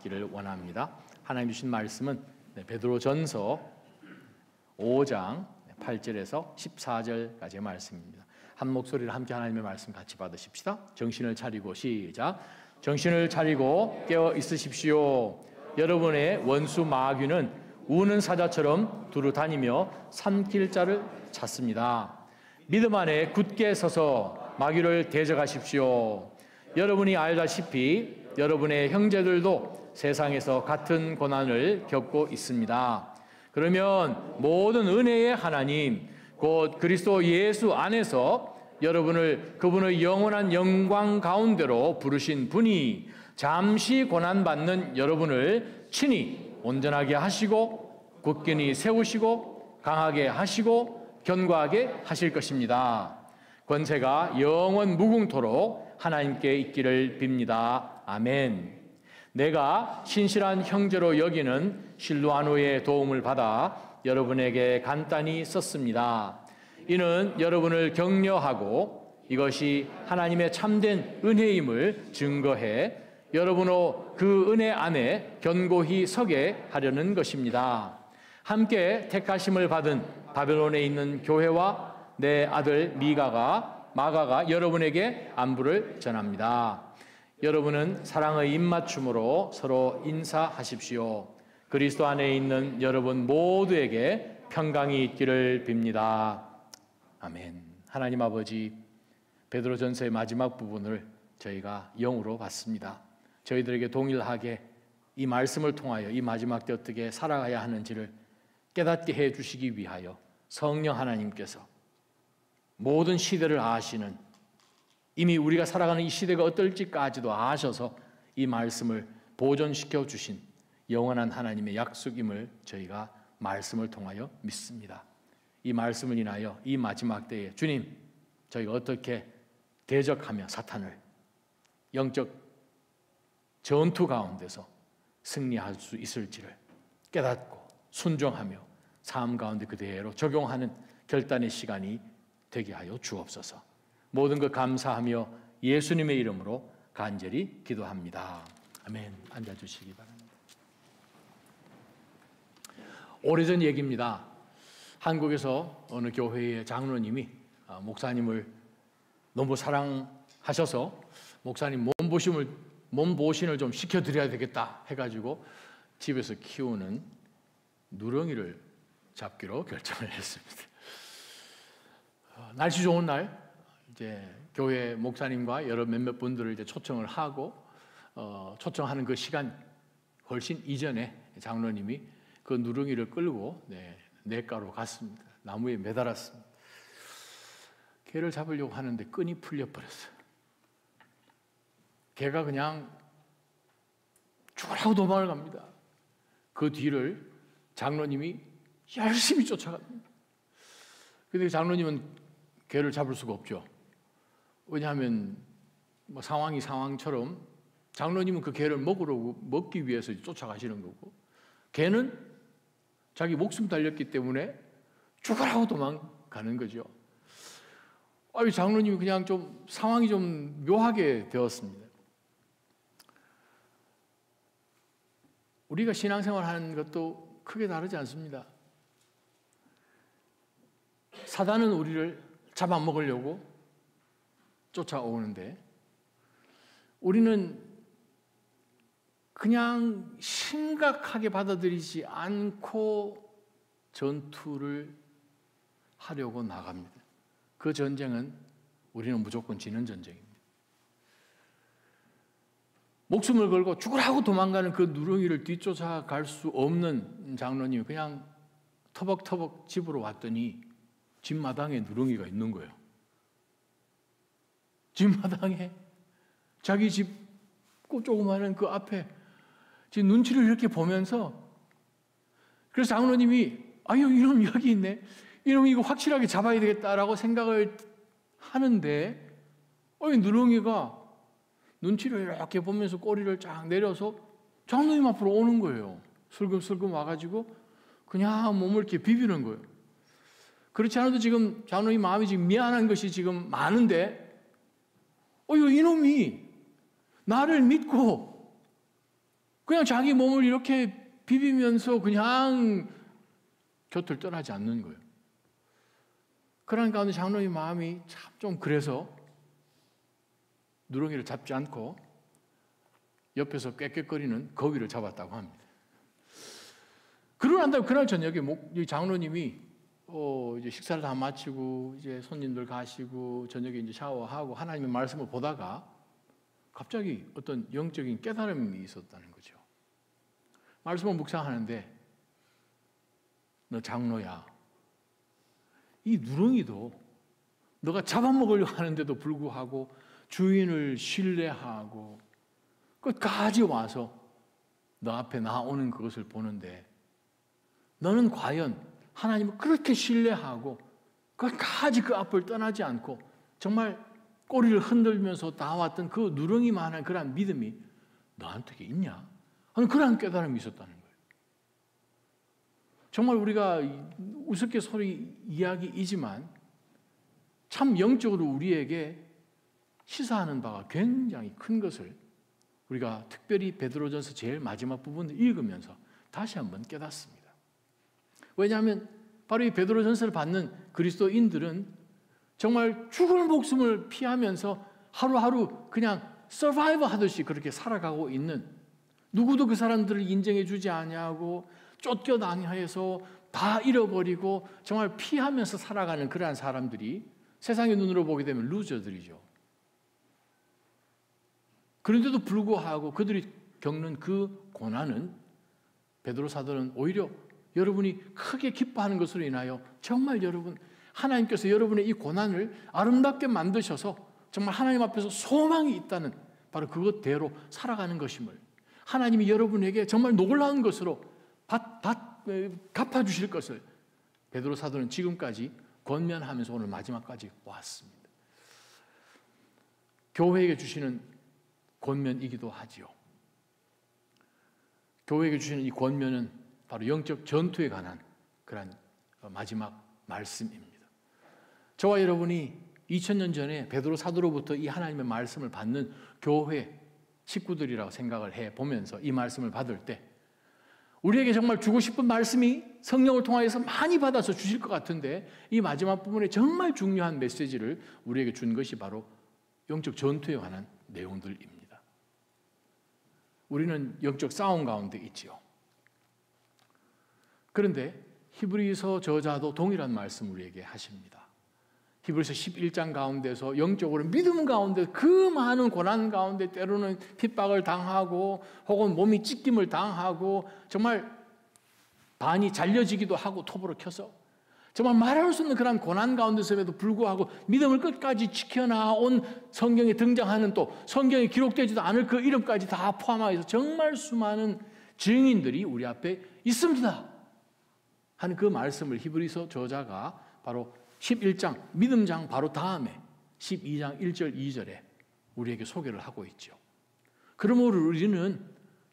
나누기를 원합니다. 하나님 주신 말씀은 베드로전서 5장 8절에서 14절까지의 말씀입니다. 한 목소리로 함께 하나님의 말씀 같이 받으십시다. 정신을 차리고 시작. 정신을 차리고 깨어 있으십시오. 여러분의 원수 마귀는 우는 사자처럼 두루 다니며 삼킬 자를 찾습니다. 믿음 안에 굳게 서서 마귀를 대적하십시오. 여러분이 알다시피 여러분의 형제들도 세상에서 같은 고난을 겪고 있습니다. 그러면 모든 은혜의 하나님, 곧 그리스도 예수 안에서 여러분을 그분의 영원한 영광 가운데로 부르신 분이 잠시 고난받는 여러분을 친히 온전하게 하시고 굳건히 세우시고 강하게 하시고 견고하게 하실 것입니다. 권세가 영원 무궁토록 하나님께 있기를 빕니다. 아멘. 내가 신실한 형제로 여기는 실루아노의 도움을 받아 여러분에게 간단히 썼습니다. 이는 여러분을 격려하고 이것이 하나님의 참된 은혜임을 증거해 여러분의 그 은혜 안에 견고히 서게 하려는 것입니다. 함께 택하심을 받은 바벨론에 있는 교회와 내 아들 마가가 여러분에게 안부를 전합니다. 여러분은 사랑의 입맞춤으로 서로 인사하십시오. 그리스도 안에 있는 여러분 모두에게 평강이 있기를 빕니다. 아멘. 하나님 아버지, 베드로전서의 마지막 부분을 저희가 영으로 봤습니다. 저희들에게 동일하게 이 말씀을 통하여 이 마지막 때 어떻게 살아가야 하는지를 깨닫게 해주시기 위하여 성령 하나님께서 모든 시대를 아시는, 이미 우리가 살아가는 이 시대가 어떨지까지도 아셔서 이 말씀을 보존시켜 주신 영원한 하나님의 약속임을 저희가 말씀을 통하여 믿습니다. 이 말씀을 인하여 이 마지막 때에 주님, 저희가 어떻게 대적하며 사탄을 영적 전투 가운데서 승리할 수 있을지를 깨닫고 순종하며 삶 가운데 그대로 적용하는 결단의 시간이 되게 하여 주옵소서. 모든 것 감사하며 예수님의 이름으로 간절히 기도합니다. 아멘. 앉아주시기 바랍니다. 오래전 얘기입니다. 한국에서 어느 교회의 장로님이 목사님을 너무 사랑하셔서 목사님 몸보신을 좀 시켜드려야 되겠다 해가지고 집에서 키우는 누렁이를 잡기로 결정을 했습니다. 날씨 좋은 날 이제 교회 목사님과 여러 몇몇 분들을 이제 초청을 하고 초청하는 그 시간 훨씬 이전에 장로님이 그 누렁이를 끌고 냇가로 갔습니다. 나무에 매달았습니다. 개를 잡으려고 하는데 끈이 풀려버렸어요. 개가 그냥 죽으라고 도망을 갑니다. 그 뒤를 장로님이 열심히 쫓아갑니다. 근데 장로님은 개를 잡을 수가 없죠. 왜냐하면 상황이 상황처럼 장로님은 그 개를 먹기 위해서 쫓아가시는 거고, 개는 자기 목숨 달렸기 때문에 죽으라고 도망가는 거죠. 장로님이 그냥 좀 상황이 좀 묘하게 되었습니다. 우리가 신앙생활 하는 것도 크게 다르지 않습니다. 사단은 우리를 잡아먹으려고 쫓아오는데 우리는 그냥 심각하게 받아들이지 않고 전투를 하려고 나갑니다. 그 전쟁은 우리는 무조건 지는 전쟁입니다. 목숨을 걸고 죽으라고 도망가는 그 누렁이를 뒤쫓아갈 수 없는 장로님이 그냥 터벅터벅 집으로 왔더니 집 마당에 누렁이가 있는 거예요. 집 마당에 자기 집 조그마한 그 앞에 지금 눈치를 이렇게 보면서, 그래서 장로님이 이놈 여기 있네, 이놈 이거 확실하게 잡아야 되겠다라고 생각을 하는데 누렁이가 눈치를 이렇게 보면서 꼬리를 쫙 내려서 장로님 앞으로 오는 거예요. 슬금슬금 와가지고 그냥 몸을 이렇게 비비는 거예요. 그렇지 않아도 지금 장로님 마음이 지금 미안한 것이 지금 많은데 이놈이 나를 믿고 그냥 자기 몸을 이렇게 비비면서 그냥 곁을 떠나지 않는 거예요. 그런 가운데 장로님 마음이 참 좀 그래서 누렁이를 잡지 않고 옆에서 꾀꾀거리는 거위를 잡았다고 합니다. 그러고 난 다음에 그날 저녁에 장로님이 이제 식사를 다 마치고 이제 손님들 가시고 저녁에 이제 샤워하고 하나님의 말씀을 보다가 갑자기 어떤 영적인 깨달음이 있었다는 거죠. 말씀을 묵상하는데 너 장로야, 이 누렁이도 너가 잡아먹으려고 하는데도 불구하고 주인을 신뢰하고 끝까지 와서 너 앞에 나오는 그것을 보는데 너는 과연 하나님을 그렇게 신뢰하고 끝까지 그 앞을 떠나지 않고 정말 꼬리를 흔들면서 나왔던 그 누렁이만한 그런 믿음이 너한테 있냐? 하는 그런 깨달음이 있었다는 거예요. 정말 우리가 우습게소리 이야기이지만 참 영적으로 우리에게 시사하는 바가 굉장히 큰 것을 우리가 특별히 베드로전서 제일 마지막 부분을 읽으면서 다시 한번 깨닫습니다. 왜냐하면 바로 이 베드로전서를 받는 그리스도인들은 정말 죽을 목숨을 피하면서 하루하루 그냥 서바이버 하듯이 그렇게 살아가고 있는, 누구도 그 사람들을 인정해 주지 아니하고 쫓겨다녀서 다 잃어버리고 정말 피하면서 살아가는 그러한 사람들이 세상의 눈으로 보게 되면 루저들이죠. 그런데도 불구하고 그들이 겪는 그 고난은 베드로 사도는 오히려 여러분이 크게 기뻐하는 것으로 인하여 정말 여러분, 하나님께서 여러분의 이 고난을 아름답게 만드셔서 정말 하나님 앞에서 소망이 있다는 바로 그것대로 살아가는 것임을, 하나님이 여러분에게 정말 놀라운 것으로 갚아주실 것을 베드로 사도는 지금까지 권면하면서 오늘 마지막까지 왔습니다. 교회에게 주시는 권면이기도 하지요. 교회에게 주시는 이 권면은 바로 영적 전투에 관한 그런 마지막 말씀입니다. 저와 여러분이 2000년 전에 베드로 사도로부터 이 하나님의 말씀을 받는 교회 식구들이라고 생각을 해보면서 이 말씀을 받을 때 우리에게 정말 주고 싶은 말씀이 성령을 통하여서 많이 받아서 주실 것 같은데 이 마지막 부분에 정말 중요한 메시지를 우리에게 준 것이 바로 영적 전투에 관한 내용들입니다. 우리는 영적 싸움 가운데 있지요. 그런데 히브리서 저자도 동일한 말씀 우리에게 하십니다. 히브리서 11장 가운데서 영적으로 믿음 가운데 그 많은 고난 가운데 때로는 핍박을 당하고 혹은 몸이 찢김을 당하고 정말 반이 잘려지기도 하고 톱으로 켜서 정말 말할 수 없는 그런 고난 가운데서에도 불구하고 믿음을 끝까지 지켜나온 성경에 등장하는 또 성경에 기록되지도 않을 그 이름까지 다 포함하여서 정말 수많은 증인들이 우리 앞에 있습니다 하는 그 말씀을 히브리서 저자가 바로 11장 믿음장 바로 다음에 12장 1절 2절에 우리에게 소개를 하고 있죠. 그러므로 우리는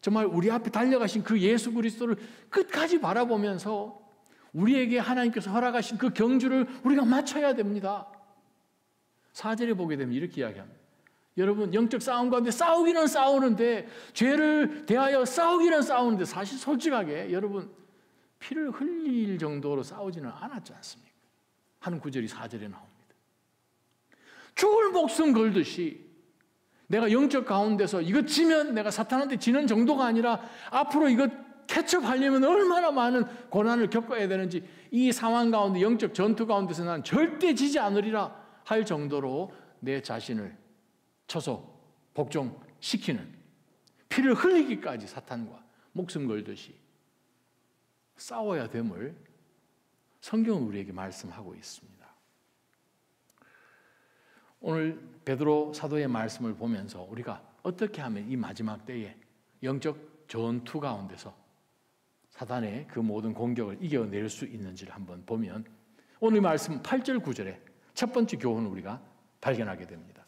정말 우리 앞에 달려가신 그 예수 그리스도를 끝까지 바라보면서 우리에게 하나님께서 허락하신 그 경주를 우리가 마쳐야 됩니다. 4절에 보게 되면 이렇게 이야기합니다. 여러분, 영적 싸움 가운데 싸우기는 싸우는데, 죄를 대하여 싸우기는 싸우는데 사실 솔직하게 여러분 피를 흘릴 정도로 싸우지는 않았지 않습니까? 하는 구절이 4절에 나옵니다. 죽을 목숨 걸듯이 내가 영적 가운데서 이거 지면 내가 사탄한테 지는 정도가 아니라 앞으로 이거 캐첩하려면 얼마나 많은 고난을 겪어야 되는지, 이 상황 가운데 영적 전투 가운데서 나는 절대 지지 않으리라 할 정도로 내 자신을 쳐서 복종시키는, 피를 흘리기까지 사탄과 목숨 걸듯이 싸워야 됨을 성경은 우리에게 말씀하고 있습니다. 오늘 베드로 사도의 말씀을 보면서 우리가 어떻게 하면 이 마지막 때에 영적 전투 가운데서 사단의 그 모든 공격을 이겨낼 수 있는지를 한번 보면 오늘 말씀 8절 9절에 첫 번째 교훈을 우리가 발견하게 됩니다.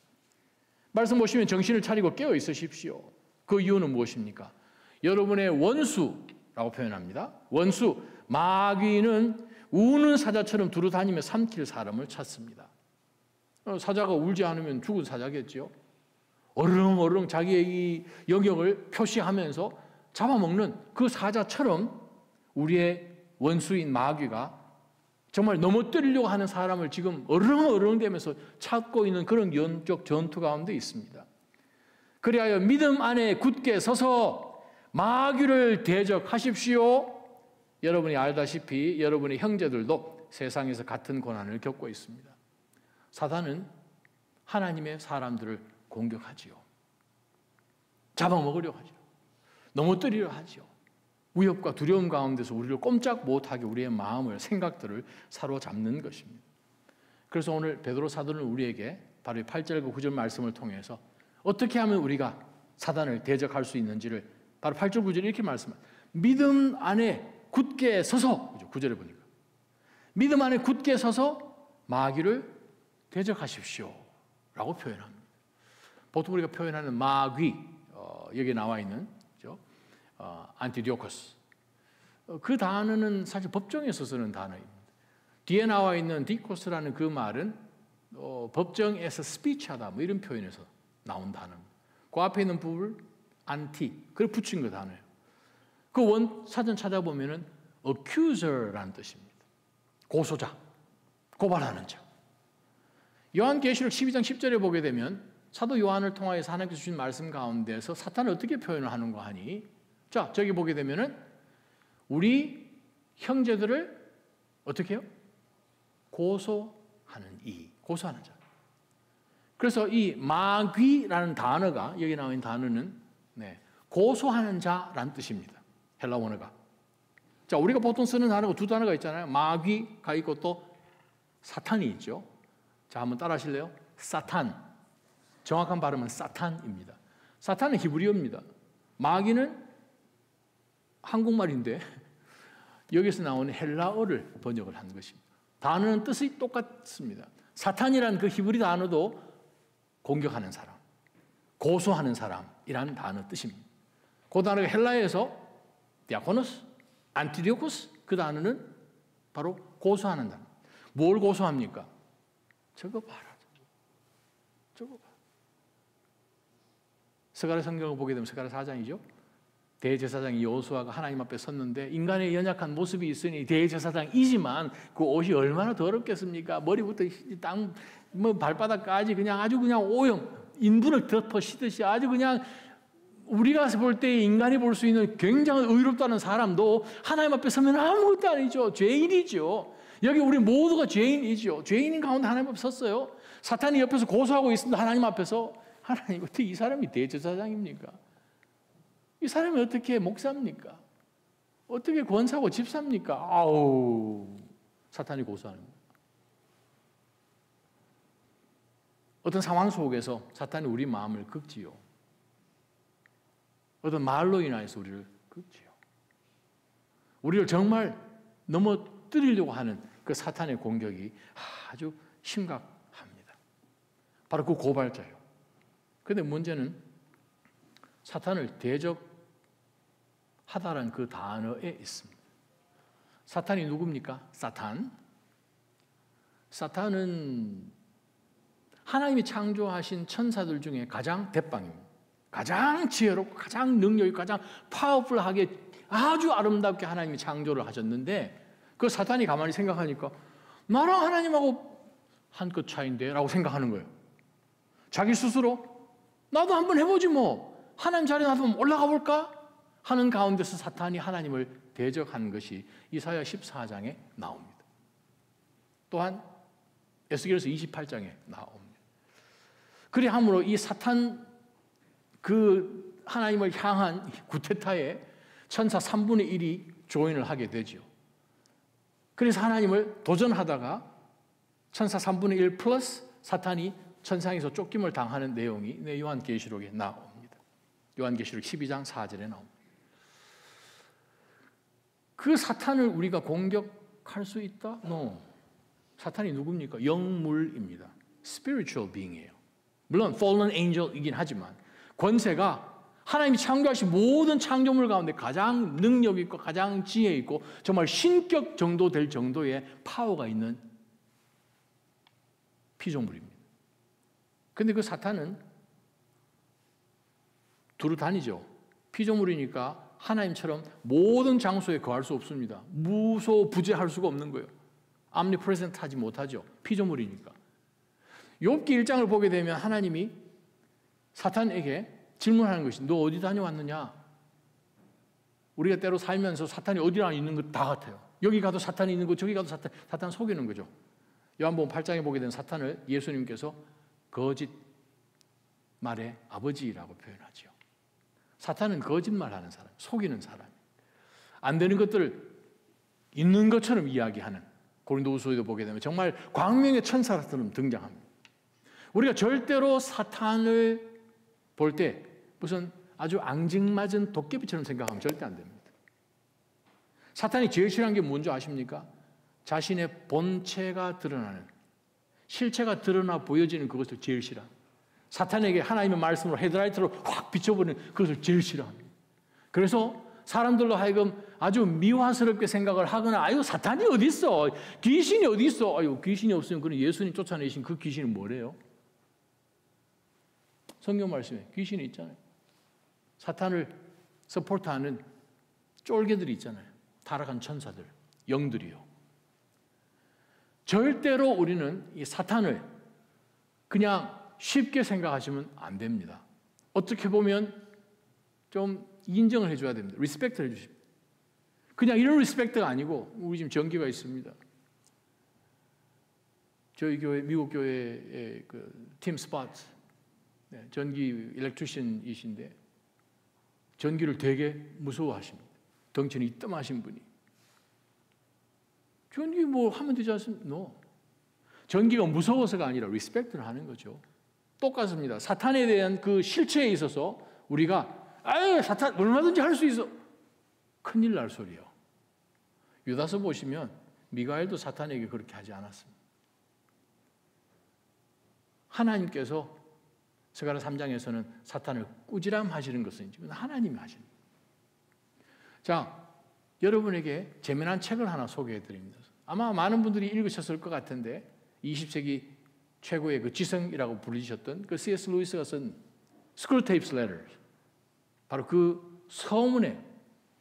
말씀 보시면 정신을 차리고 깨어 있으십시오. 그 이유는 무엇입니까? 여러분의 원수라고 표현합니다. 원수, 마귀는 우는 사자처럼 두루 다니며 삼킬 사람을 찾습니다. 사자가 울지 않으면 죽은 사자겠죠. 어르렁어르렁 자기의 이 영역을 표시하면서 잡아먹는 그 사자처럼 우리의 원수인 마귀가 정말 넘어뜨리려고 하는 사람을 지금 어렁어렁대면서 찾고 있는 그런 영적 전투 가운데 있습니다. 그리하여 믿음 안에 굳게 서서 마귀를 대적하십시오. 여러분이 알다시피 여러분의 형제들도 세상에서 같은 고난을 겪고 있습니다. 사단은 하나님의 사람들을 공격하지요. 잡아먹으려고 하죠. 넘어뜨리려 하죠. 위협과 두려움 가운데서 우리를 꼼짝 못하게 우리의 마음을, 생각들을 사로잡는 것입니다. 그래서 오늘 베드로 사도는 우리에게 바로 8절과 9절 말씀을 통해서 어떻게 하면 우리가 사단을 대적할 수 있는지를 바로 8절, 9절에 이렇게 말씀합니다. 믿음 안에 굳게 서서, 9절에 보니까 믿음 안에 굳게 서서 마귀를 대적하십시오 라고 표현합니다. 보통 우리가 표현하는 마귀, 여기 나와 있는 안티디오코스, 그 단어는 사실 법정에서 쓰는 단어입니다. 뒤에 나와 있는 디코스라는 그 말은 법정에서 스피치하다 뭐 이런 표현에서 나온 단어입니다. 그 앞에 있는 부분을 안티, 그걸 붙인 그 단어예요. 그 원 사전 찾아보면은 accuser라는 뜻입니다. 고소자, 고발하는 자. 요한계시록 12장 10절에 보게 되면 사도 요한을 통하여서 하나님께서 주신 말씀 가운데서 사탄을 어떻게 표현을 하는가 하니, 자, 저기 보게 되면은 우리 형제들을 어떻게 해요? 고소하는 이, 고소하는 자. 그래서 이 마귀라는 단어가, 여기 나와 있는 단어는 고소하는 자라는 뜻입니다. 헬라 원어가. 자, 우리가 보통 쓰는 단어가 두 단어가 있잖아요. 마귀가 있고 또 사탄이 있죠. 자, 한번 따라 하실래요? 사탄. 정확한 발음은 사탄입니다. 사탄은 히브리어입니다. 마귀는 한국말인데 여기서 나오는 헬라어를 번역을 한 것입니다. 단어는 뜻이 똑같습니다. 사탄이라는 그 히브리 단어도 공격하는 사람, 고소하는 사람이라는 단어 뜻입니다. 그 단어가 헬라어에서 디아코노스, 안티디오코스, 그 단어는 바로 고소하는 단어. 뭘 고소합니까? 저거 봐라. 저거 봐. 스가랴 성경을 보게 되면 스가랴 4장이죠. 대제사장이 여호수아가 하나님 앞에 섰는데 인간의 연약한 모습이 있으니 대제사장이지만 그 옷이 얼마나 더럽겠습니까? 머리부터 땅, 발바닥까지 그냥 아주 그냥 오염, 인분을 덮어 씌듯이 아주 그냥 우리가 볼 때 인간이 볼 수 있는 굉장히 의롭다는 사람도 하나님 앞에 서면 아무것도 아니죠. 죄인이죠. 여기 우리 모두가 죄인이죠. 죄인인 가운데 하나님 앞에 섰어요. 사탄이 옆에서 고소하고 있습니다. 하나님 앞에서. 하나님, 어떻게 이 사람이 대제사장입니까? 이 사람이 어떻게 목사입니까? 어떻게 권사고 집사입니까? 아우, 사탄이 고소하는 거예요. 어떤 상황 속에서 사탄이 우리 마음을 긁지요. 어떤 말로 인해서 우리를 긁지요. 우리를 정말 넘어뜨리려고 하는 그 사탄의 공격이 아주 심각합니다. 바로 그 고발자예요. 그런데 문제는 사탄을 대적하다라는 그 단어에 있습니다. 사탄이 누굽니까? 사탄은 하나님이 창조하신 천사들 중에 가장 대빵입니다. 가장 지혜롭고 가장 능력이 가장 파워풀하게 아주 아름답게 하나님이 창조를 하셨는데 그 사탄이 가만히 생각하니까 나랑 하나님하고 한 끗 차이인데 라고 생각하는 거예요. 자기 스스로 나도 한번 해보지 뭐 하나님 자리에 나도 한번 올라가 볼까 하는 가운데서 사탄이 하나님을 대적한 것이 이사야 14장에 나옵니다. 또한 에스겔서 28장에 나옵니다. 그리 함으로 이 사탄 그 하나님을 향한 구테타에 천사 3분의 1이 조인을 하게 되죠. 그래서 하나님을 도전하다가 천사 3분의 1 플러스 사탄이 천상에서 쫓김을 당하는 내용이 요한계시록에 나옵니다. 요한계시록 12장 4절에 나옵니다. 그 사탄을 우리가 공격할 수 있다? No. 사탄이 누굽니까? 영물입니다. Spiritual being이에요. 물론 fallen angel이긴 하지만 권세가 하나님이 창조하신 모든 창조물 가운데 가장 능력 있고 가장 지혜 있고 정말 신격 정도 될 정도의 파워가 있는 피조물입니다. 그런데 그 사탄은 두루 다니죠. 피조물이니까 하나님처럼 모든 장소에 거할 수 없습니다. 무소부재할 수가 없는 거예요. omnipresent 하지 못하죠. 피조물이니까. 욥기 1장을 보게 되면 하나님이 사탄에게 질문하는 것이 너 어디 다녀왔느냐? 우리가 때로 살면서 사탄이 어디나 있는 것 다 같아요. 여기 가도 사탄이 있는 거 저기 가도 사탄 속이는 거죠. 요한복음 8장에 보게 된 사탄을 예수님께서 거짓 말의 아버지라고 표현하죠. 사탄은 거짓말하는 사람, 속이는 사람, 안 되는 것들을 있는 것처럼 이야기하는, 고린도후서에도 보게 되면 정말 광명의 천사처럼 등장합니다. 우리가 절대로 사탄을 볼 때 무슨 아주 앙증맞은 도깨비처럼 생각하면 절대 안 됩니다. 사탄이 제일 싫어하는 게 뭔지 아십니까? 자신의 본체가 드러나는, 실체가 드러나 보여지는 그것을 제일 싫어합니다. 사탄에게 하나님의 말씀으로 헤드라이트로 확 비춰보는 그것을 제일 싫어합니다. 그래서 사람들로 하여금 아주 미화스럽게 생각을 하거나 아유 사탄이 어디 있어? 귀신이 어디 있어? 아유 귀신이 없으면 그럼 예수님 쫓아내신 그 귀신은 뭐래요? 성경 말씀에 귀신이 있잖아요. 사탄을 서포트하는 쫄개들이 있잖아요. 타락한 천사들, 영들이요. 절대로 우리는 이 사탄을 그냥 쉽게 생각하시면 안 됩니다. 어떻게 보면 좀 인정을 해줘야 됩니다. 리스펙트를 해주십니다. 그냥 이런 리스펙트가 아니고 우리 지금 전기가 있습니다. 저희 교회, 미국 교회의 팀 스팟 전기 일렉트리션이신데 전기를 되게 무서워하십니다. 덩치는 이뜸하신 분이. 전기 뭐 하면 되지 않습니까? No. 전기가 무서워서가 아니라 리스펙트를 하는 거죠. 똑같습니다. 사탄에 대한 그 실체에 있어서 우리가 아유 사탄 얼마든지 할 수 있어. 큰일 날 소리요. 유다서 보시면 미가엘도 사탄에게 그렇게 하지 않았습니다. 하나님께서 스가랴 3장에서는 사탄을 꾸지람하시는 것은 하나님이 하시는 거예요. 자, 여러분에게 재미난 책을 하나 소개해 드립니다. 아마 많은 분들이 읽으셨을 것 같은데 20세기 최고의 그 지성이라고 부르셨던 그 C.S. 루이스가 쓴 스크루테이프스 레터스, 바로 그 서문에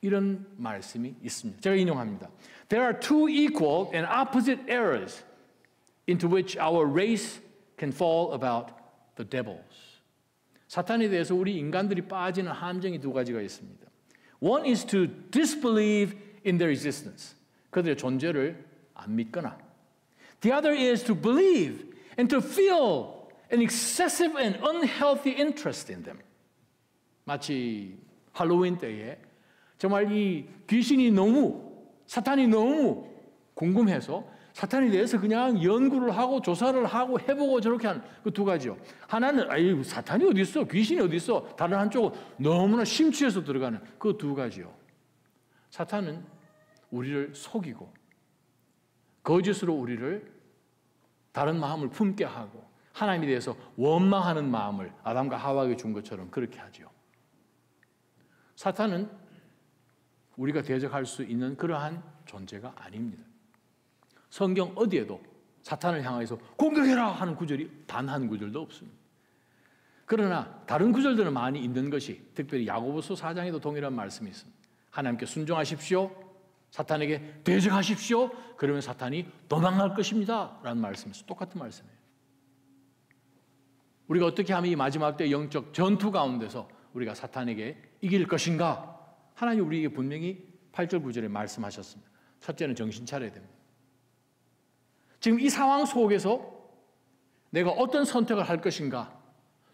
이런 말씀이 있습니다. 제가 인용합니다. There are two equal and opposite errors into which our race can fall about the devils. 사탄에 대해서 우리 인간들이 빠지는 함정이 두 가지가 있습니다. One is to disbelieve in their existence. 그들의 존재를 안 믿거나. The other is to believe and to feel an excessive and unhealthy interest in them. 마치 할로윈 때에 정말 이 귀신이 너무, 사탄이 너무 궁금해서 사탄에 대해서 그냥 연구를 하고 조사를 하고 해보고 저렇게 하는 그 두 가지요. 하나는 아유 사탄이 어디 있어? 귀신이 어디 있어? 다른 한쪽은 너무나 심취해서 들어가는 그 두 가지요. 사탄은 우리를 속이고 거짓으로 우리를 다른 마음을 품게 하고 하나님에 대해서 원망하는 마음을 아담과 하와에게 준 것처럼 그렇게 하죠. 사탄은 우리가 대적할 수 있는 그러한 존재가 아닙니다. 성경 어디에도 사탄을 향해서 공격해라 하는 구절이 단 한 구절도 없습니다. 그러나 다른 구절들은 많이 있는 것이, 특별히 야고보서 4장에도 동일한 말씀이 있습니다. 하나님께 순종하십시오. 사탄에게 대적하십시오. 그러면 사탄이 도망갈 것입니다. 라는 말씀이 있어요. 똑같은 말씀이에요. 우리가 어떻게 하면 이 마지막 때 영적 전투 가운데서 우리가 사탄에게 이길 것인가? 하나님이 우리에게 분명히 8절 9절에 말씀하셨습니다. 첫째는 정신 차려야 됩니다. 지금 이 상황 속에서 내가 어떤 선택을 할 것인가?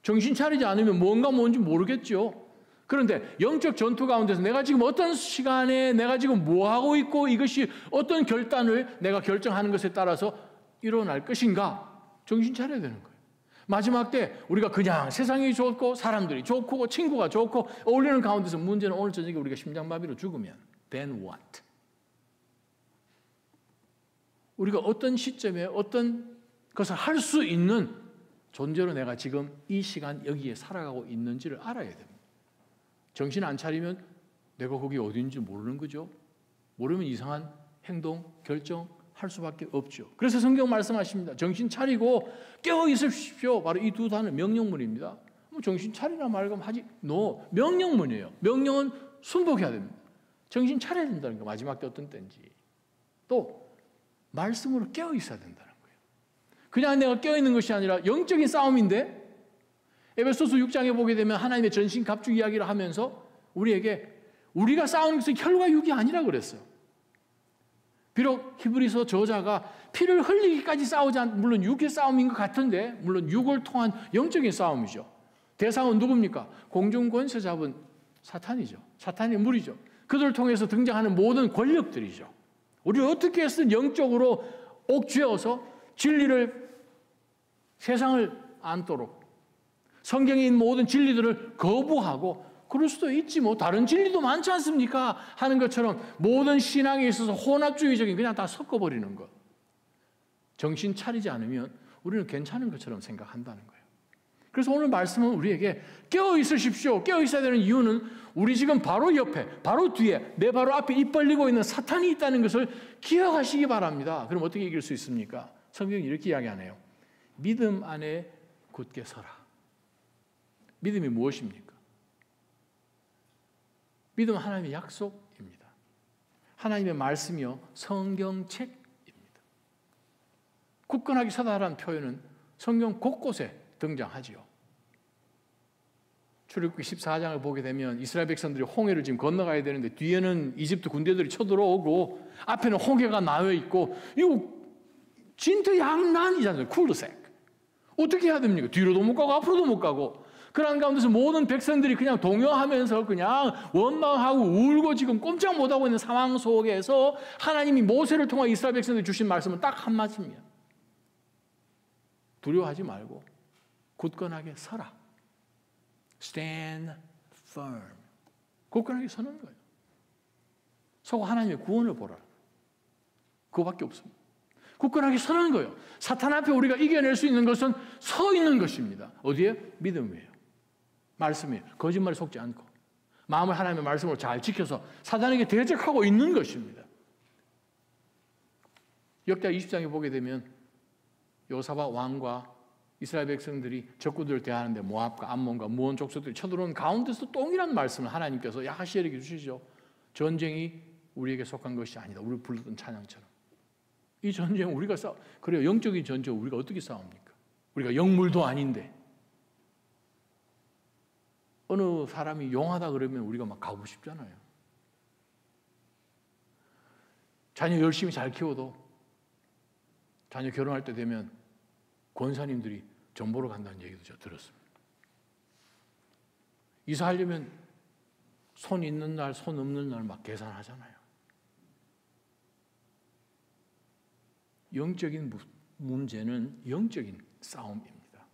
정신 차리지 않으면 뭔지 모르겠죠. 그런데 영적 전투 가운데서 내가 지금 어떤 시간에 내가 지금 뭐 하고 있고 이것이 어떤 결단을 내가 결정하는 것에 따라서 일어날 것인가? 정신 차려야 되는 거예요. 마지막 때 우리가 그냥 세상이 좋고 사람들이 좋고 친구가 좋고 어울리는 가운데서 문제는 오늘 저녁에 우리가 심장마비로 죽으면 then what? 우리가 어떤 시점에 어떤 것을 할 수 있는 존재로 내가 지금 이 시간 여기에 살아가고 있는지를 알아야 됩니다. 정신 안 차리면 내가 거기 어딘지 모르는 거죠. 모르면 이상한 행동, 결정 할 수밖에 없죠. 그래서 성경 말씀하십니다. 정신 차리고 깨어 있으십시오. 바로 이 두 단어 명령문입니다. 뭐 정신 차리나 말고 하지. 명령문이에요. 명령은 순복해야 됩니다. 정신 차려야 된다는 거, 마지막 때 어떤 때인지. 또 말씀으로 깨어 있어야 된다는 거예요. 그냥 내가 깨어 있는 것이 아니라 영적인 싸움인데, 에베소서 6장에 보게 되면 하나님의 전신 갑주 이야기를 하면서 우리에게 우리가 싸우는 것은 혈과 육이 아니라 그랬어요. 비록 히브리서 저자가 피를 흘리기까지 싸우지 않, 물론 육의 싸움인 것 같은데, 물론 육을 통한 영적인 싸움이죠. 대상은 누굽니까? 공중 권세 잡은 사탄이죠. 사탄의 무리죠. 그들을 통해서 등장하는 모든 권력들이죠. 우리를 어떻게 해서든 영적으로 옥죄어서 진리를, 세상을 안도록, 성경에 있는 모든 진리들을 거부하고, 그럴 수도 있지 뭐 다른 진리도 많지 않습니까? 하는 것처럼 모든 신앙에 있어서 혼합주의적인 그냥 다 섞어버리는 것. 정신 차리지 않으면 우리는 괜찮은 것처럼 생각한다는 거예요. 그래서 오늘 말씀은 우리에게 깨어 있으십시오. 깨어 있어야 되는 이유는 우리 지금 바로 옆에, 바로 뒤에, 내 바로 앞에 입 벌리고 있는 사탄이 있다는 것을 기억하시기 바랍니다. 그럼 어떻게 이길 수 있습니까? 성경이 이렇게 이야기하네요. 믿음 안에 굳게 서라. 믿음이 무엇입니까? 믿음은 하나님의 약속입니다. 하나님의 말씀이요, 성경책입니다. 굳건하게 서다라는 표현은 성경 곳곳에 등장하지요. 출애굽기 14장을 보게 되면 이스라엘 백성들이 홍해를 지금 건너가야 되는데 뒤에는 이집트 군대들이 쳐들어오고 앞에는 홍해가 나와 있고, 이거 진퇴양난이잖아요. 쿨드색. 어떻게 해야 됩니까? 뒤로도 못 가고 앞으로도 못 가고. 그런 가운데서 모든 백성들이 그냥 동요하면서 그냥 원망하고 울고 지금 꼼짝 못하고 있는 상황 속에서 하나님이 모세를 통해 이스라엘 백성들이 주신 말씀은 딱 한 말씀이에요. 두려워하지 말고 굳건하게 서라. Stand firm. 굳건하게 서는 거예요. 서고 하나님의 구원을 보라. 그거밖에 없습니다. 굳건하게 서는 거예요. 사탄 앞에 우리가 이겨낼 수 있는 것은 서 있는 것입니다. 어디에? 믿음이에요. 말씀이에요. 거짓말에 속지 않고 마음을 하나님의 말씀으로 잘 지켜서 사단에게 대적하고 있는 것입니다. 역대하 20장에 보게 되면 여호사밧 왕과 이스라엘 백성들이 적군들을 대하는데 모압과 암몬과 무온 족속들이 쳐들어오는 가운데서 동일한 말씀을 하나님께서 야하시엘에게 주시죠. 전쟁이 우리에게 속한 것이 아니다. 우리를 불렀던 찬양처럼. 이 전쟁 우리가 그래요. 영적인 전쟁 우리가 어떻게 싸웁니까? 우리가 영물도 아닌데. 어느 사람이 용하다 그러면 우리가 막 가고 싶잖아요. 자녀 열심히 잘 키워도 자녀 결혼할 때 되면 권사님들이 전 보러 간다는 얘기도 제가 들었습니다. 이사하려면 손 있는 날, 손 없는 날 막 계산하잖아요. 영적인 문제는 영적인 싸움입니다.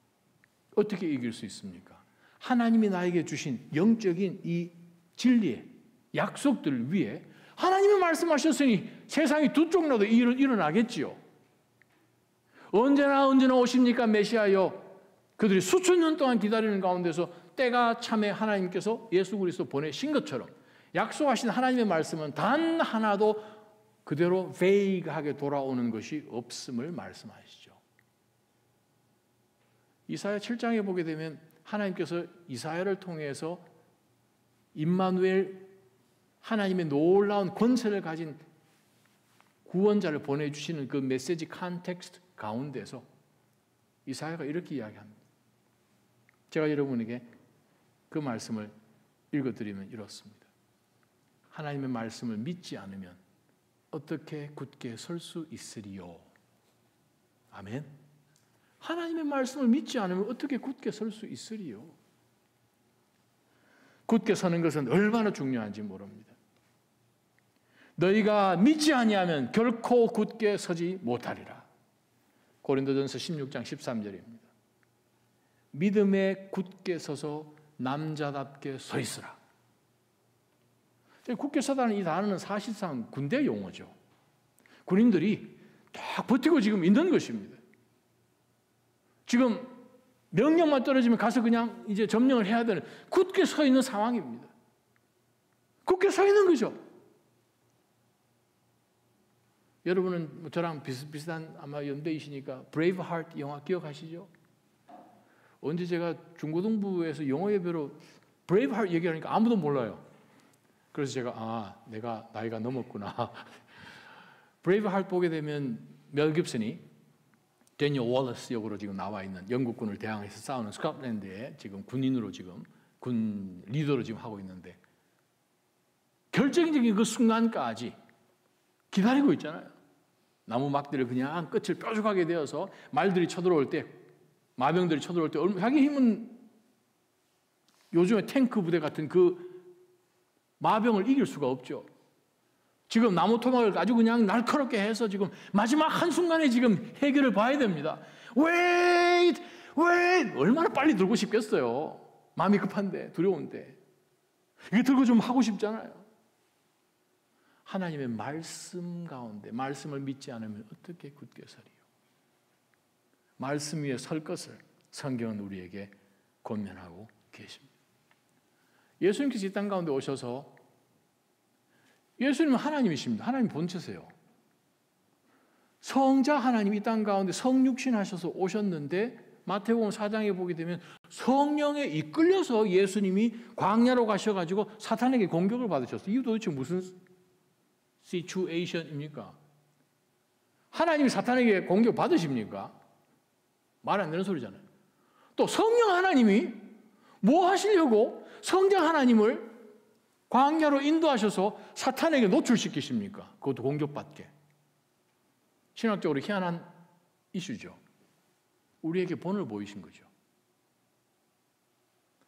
어떻게 이길 수 있습니까? 하나님이 나에게 주신 영적인 이 진리의 약속들을 위해 하나님이 말씀하셨으니 세상이 두 쪽 나도 일어나겠지요. 언제나 오십니까 메시아여. 그들이 수천 년 동안 기다리는 가운데서 때가 참에 하나님께서 예수 그리스도 보내신 것처럼 약속하신 하나님의 말씀은 단 하나도 그대로 베이그하게 돌아오는 것이 없음을 말씀하시죠. 이사야 7장에 보게 되면 하나님께서 이사야를 통해서 임마누엘, 하나님의 놀라운 권세를 가진 구원자를 보내주시는 그 메시지 컨텍스트 가운데서 이사야가 이렇게 이야기합니다. 제가 여러분에게 그 말씀을 읽어드리면 이렇습니다. 하나님의 말씀을 믿지 않으면 어떻게 굳게 설 수 있으리요? 아멘. 하나님의 말씀을 믿지 않으면 어떻게 굳게 설 수 있으리요? 굳게 서는 것은 얼마나 중요한지 모릅니다. 너희가 믿지 아니하면 결코 굳게 서지 못하리라. 고린도전서 16장 13절입니다. 믿음에 굳게 서서 남자답게 서 있으라. 굳게 서다는 이 단어는 사실상 군대 용어죠. 군인들이 딱 버티고 지금 있는 것입니다. 지금 명령만 떨어지면 가서 그냥 이제 점령을 해야 되는 굳게 서 있는 상황입니다. 굳게 서 있는 거죠. 여러분은 저랑 비슷비슷한 아마 연배이시니까 브레이브 하트 영화 기억하시죠? 언제 제가 중고등부에서 영어 예배로 브레이브 하트 얘기하니까 아무도 몰라요. 그래서 제가 내가 나이가 넘었구나. 브레이브 하트 보게 되면 멜 깁슨이 데니얼 월러스 역으로 지금 나와 있는 영국군을 대항해서 싸우는 스코틀랜드의 지금 군인으로 지금 군 리더로 지금 하고 있는데 결정적인 그 순간까지 기다리고 있잖아요. 나무 막대를 그냥 끝을 뾰족하게 되어서 말들이 쳐들어올 때, 마병들이 쳐들어올 때 자기 힘은 요즘에 탱크 부대 같은 그 마병을 이길 수가 없죠. 지금 나무 토막을 아주 그냥 날카롭게 해서 지금 마지막 한순간에 지금 해결을 봐야 됩니다. Wait! 얼마나 빨리 들고 싶겠어요. 마음이 급한데, 두려운데. 이게 들고 좀 하고 싶잖아요. 하나님의 말씀 가운데 말씀을 믿지 않으면 어떻게 굳게 서리요? 말씀 위에 설 것을 성경은 우리에게 권면하고 계십니다. 예수님께서 이 땅 가운데 오셔서 예수님은 하나님이십니다. 하나님 본체세요. 성자 하나님이 이 땅 가운데 성육신 하셔서 오셨는데 마태복음 4장에 보게 되면 성령에 이끌려서 예수님이 광야로 가셔가지고 사탄에게 공격을 받으셨어요. 이게 도대체 무슨 시츄에이션입니까? 하나님이 사탄에게 공격 받으십니까? 말 안 되는 소리잖아요. 또 성령 하나님이 뭐 하시려고 성자 하나님을 광야로 인도하셔서 사탄에게 노출시키십니까? 그것도 공격받게. 신학적으로 희한한 이슈죠. 우리에게 본을 보이신 거죠.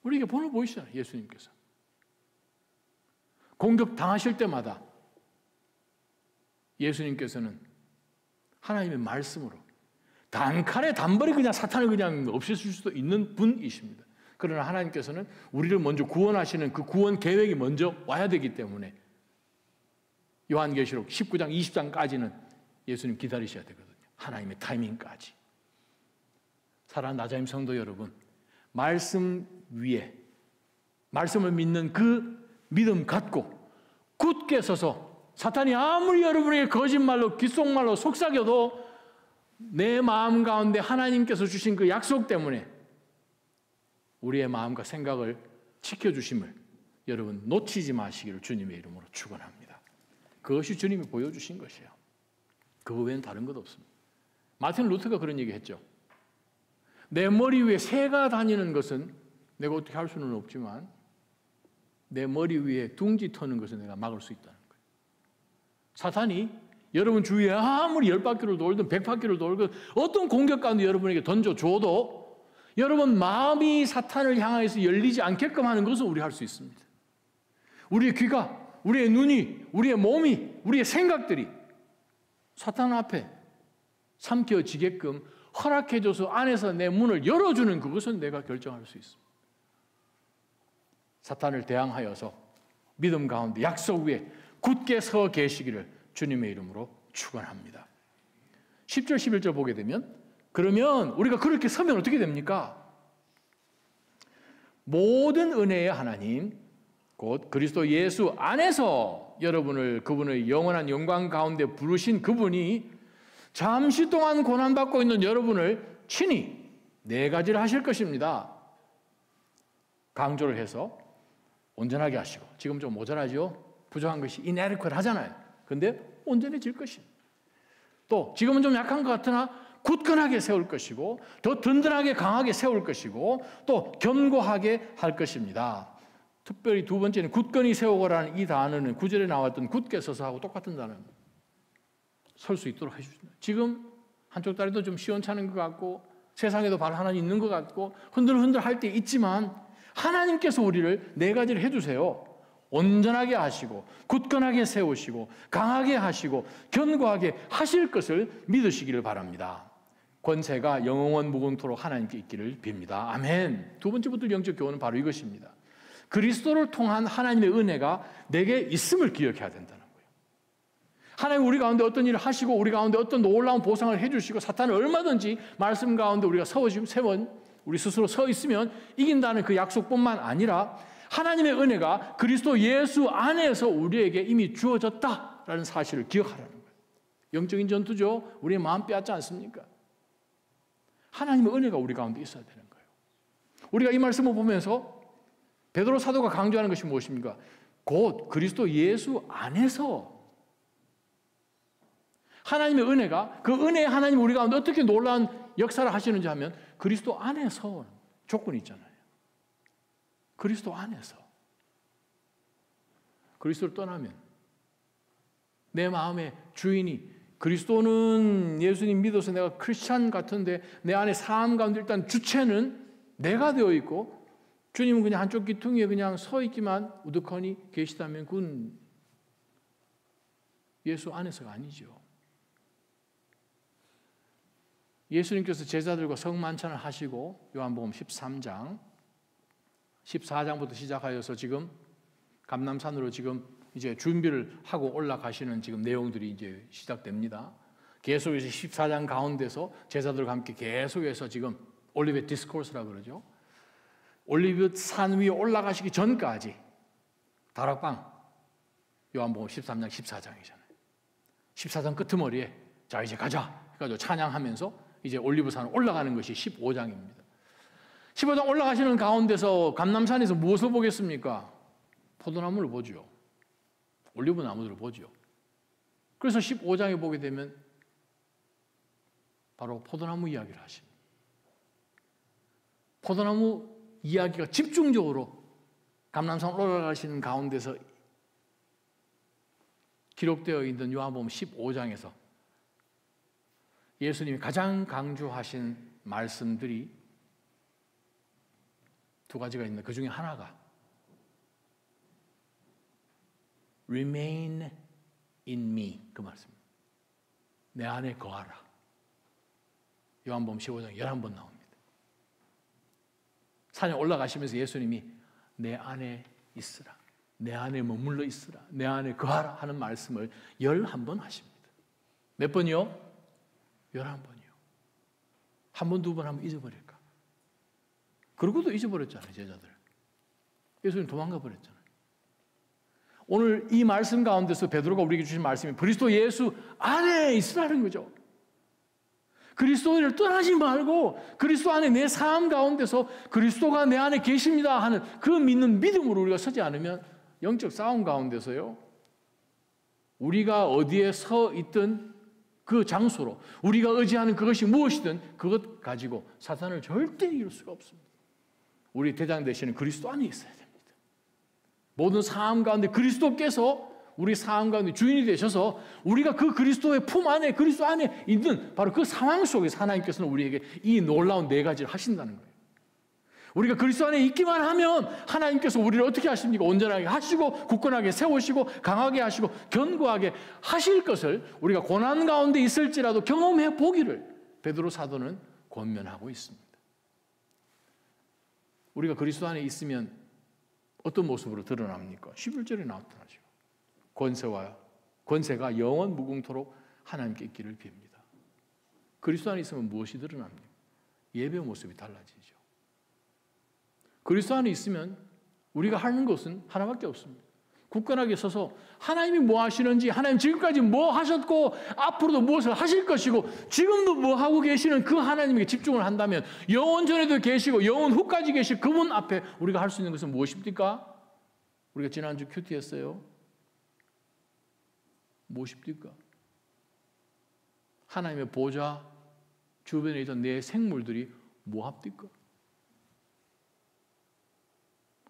우리에게 본을 보이시잖아요. 예수님께서. 공격 당하실 때마다 예수님께서는 하나님의 말씀으로 단칼에 단번에 그냥 사탄을 그냥 없애실 수도 있는 분이십니다. 그러나 하나님께서는 우리를 먼저 구원하시는 그 구원 계획이 먼저 와야 되기 때문에 요한계시록 19장, 20장까지는 예수님 기다리셔야 되거든요. 하나님의 타이밍까지. 사랑하는 나자임 성도 여러분, 말씀 위에 말씀을 믿는 그 믿음 갖고 굳게 서서 사탄이 아무리 여러분에게 거짓말로 귓속말로 속삭여도 내 마음 가운데 하나님께서 주신 그 약속 때문에 우리의 마음과 생각을 지켜주심을 여러분 놓치지 마시기를 주님의 이름으로 축원합니다. 그것이 주님이 보여주신 것이에요. 그거 외에는 다른 것 없습니다. 마틴 루터가 그런 얘기 했죠. 내 머리 위에 새가 다니는 것은 내가 어떻게 할 수는 없지만 내 머리 위에 둥지 터는 것은 내가 막을 수 있다는 거예요. 사탄이 여러분 주위에 아무리 10바퀴를 돌든 100바퀴를 돌든 어떤 공격 가운데 여러분에게 던져줘도 여러분 마음이 사탄을 향해서 열리지 않게끔 하는 것은 우리 할 수 있습니다. 우리의 귀가, 우리의 눈이, 우리의 몸이, 우리의 생각들이 사탄 앞에 삼켜지게끔 허락해줘서 안에서 내 문을 열어주는 그것은 내가 결정할 수 있습니다. 사탄을 대항하여서 믿음 가운데 약속 위에 굳게 서 계시기를 주님의 이름으로 축원합니다. 10절 11절 보게 되면 그러면 우리가 그렇게 서면 어떻게 됩니까? 모든 은혜의 하나님 곧 그리스도 예수 안에서 여러분을 그분의 영원한 영광 가운데 부르신 그분이 잠시 동안 고난받고 있는 여러분을 친히 네 가지를 하실 것입니다. 강조를 해서 온전하게 하시고 지금 좀 모자라죠? 부족한 것이 inadequate 하잖아요. 근데 온전해질 것입니다. 또 지금은 좀 약한 것 같으나 굳건하게 세울 것이고 더 든든하게 강하게 세울 것이고 또 견고하게 할 것입니다. 특별히 두 번째는 굳건히 세우고라는 이 단어는 구절에 나왔던 굳게 서서 하고 똑같은 단어입니다. 설 수 있도록 해주십니다. 지금 한쪽 다리도 좀 시원찮은 것 같고 세상에도 발 하나 있는 것 같고 흔들흔들 할 때 있지만 하나님께서 우리를 네 가지를 해주세요. 온전하게 하시고 굳건하게 세우시고 강하게 하시고 견고하게 하실 것을 믿으시기를 바랍니다. 권세가 영원 무궁토록 하나님께 있기를 빕니다. 아멘. 두 번째부터 영적 교훈은 바로 이것입니다. 그리스도를 통한 하나님의 은혜가 내게 있음을 기억해야 된다는 거예요. 하나님 우리 가운데 어떤 일을 하시고 우리 가운데 어떤 놀라운 보상을 해주시고 사탄을 얼마든지 말씀 가운데 우리가 우리 스스로 서 있으면 이긴다는 그 약속뿐만 아니라 하나님의 은혜가 그리스도 예수 안에서 우리에게 이미 주어졌다라는 사실을 기억하라는 거예요. 영적인 전투죠. 우리의 마음 빼앗지 않습니까? 하나님의 은혜가 우리 가운데 있어야 되는 거예요. 우리가 이 말씀을 보면서 베드로 사도가 강조하는 것이 무엇입니까? 곧 그리스도 예수 안에서 하나님의 은혜가, 그 은혜의 하나님 우리 가운데 어떻게 놀라운 역사를 하시는지 하면 그리스도 안에서 조건이 있잖아요. 그리스도 안에서. 그리스도를 떠나면 내 마음의 주인이, 그리스도는 예수님 믿어서 내가 크리스찬 같은데 내 안에 삶 가운데 일단 주체는 내가 되어 있고 주님은 그냥 한쪽 귀퉁이에 그냥 서 있기만 우두커니 계시다면 그건 예수 안에서가 아니죠. 예수님께서 제자들과 성만찬을 하시고 요한복음 13장 14장부터 시작하여서 지금 감람산으로 지금 이제 준비를 하고 올라가시는 지금 내용들이 이제 시작됩니다. 계속해서 14장 가운데서 제자들과 함께 계속해서 지금 올리브 디스코스라고 그러죠. 올리브 산 위에 올라가시기 전까지 다락방 요한복음 13장 14장이잖아요. 14장 끄트머리에 자 이제 가자 해가지고 찬양하면서 이제 올리브산 올라가는 것이 15장입니다. 15장 올라가시는 가운데서 감람산에서 무엇을 보겠습니까? 포도나무를 보죠. 올리브 나무들을 보죠. 그래서 15장에 보게 되면 바로 포도나무 이야기를 하십니다. 포도나무 이야기가 집중적으로 감람산 올라가시는 가운데서 기록되어 있는 요한복음 15장에서 예수님이 가장 강조하신 말씀들이 두 가지가 있는데 그 중에 하나가 Remain in me, 그 말씀입니다. 내 안에 거하라. 요한복음 15장 11번 나옵니다. 산에 올라가시면서 예수님이 내 안에 있으라, 내 안에 머물러 있으라, 내 안에 거하라 하는 말씀을 11번 하십니다. 몇 번이요? 11번이요. 한 번, 두 번 하면 잊어버릴까? 그러고도 잊어버렸잖아요, 제자들. 예수님 도망가 버렸잖아요. 오늘 이 말씀 가운데서 베드로가 우리에게 주신 말씀이 그리스도 예수 안에 있으라는 거죠. 그리스도를 떠나지 말고 그리스도 안에 내 삶 가운데서 그리스도가 내 안에 계십니다 하는 그 믿는 믿음으로 우리가 서지 않으면 영적 싸움 가운데서요, 우리가 어디에 서 있든 그 장소로 우리가 의지하는 그것이 무엇이든 그것 가지고 사탄을 절대 이길 수가 없습니다. 우리 대장 되시는 그리스도 안에 있어야 됩니다. 모든 삶 가운데 그리스도께서 우리 삶 가운데 주인이 되셔서 우리가 그 그리스도의 품 안에, 그리스도 안에 있는 바로 그 상황 속에서 하나님께서는 우리에게 이 놀라운 네 가지를 하신다는 거예요. 우리가 그리스도 안에 있기만 하면 하나님께서 우리를 어떻게 하십니까? 온전하게 하시고 굳건하게 세우시고 강하게 하시고 견고하게 하실 것을 우리가 고난 가운데 있을지라도 경험해 보기를 베드로 사도는 권면하고 있습니다. 우리가 그리스도 안에 있으면 어떤 모습으로 드러납니까? 11절에 나타나죠. 권세가 영원 무궁토록 하나님께 있기를 빕니다. 그리스도 안에 있으면 무엇이 드러납니까? 예배 모습이 달라지죠. 그리스도 안에 있으면 우리가 하는 것은 하나밖에 없습니다. 굳건하게 서서 하나님이 뭐 하시는지, 하나님 지금까지 뭐 하셨고 앞으로도 무엇을 하실 것이고 지금도 뭐 하고 계시는 그 하나님에게 집중을 한다면 영원 전에도 계시고 영원 후까지 계실 그분 앞에 우리가 할 수 있는 것은 무엇입니까? 우리가 지난주 큐티 했어요. 무엇입니까? 하나님의 보좌 주변에 있던 내 생물들이 뭐합니까?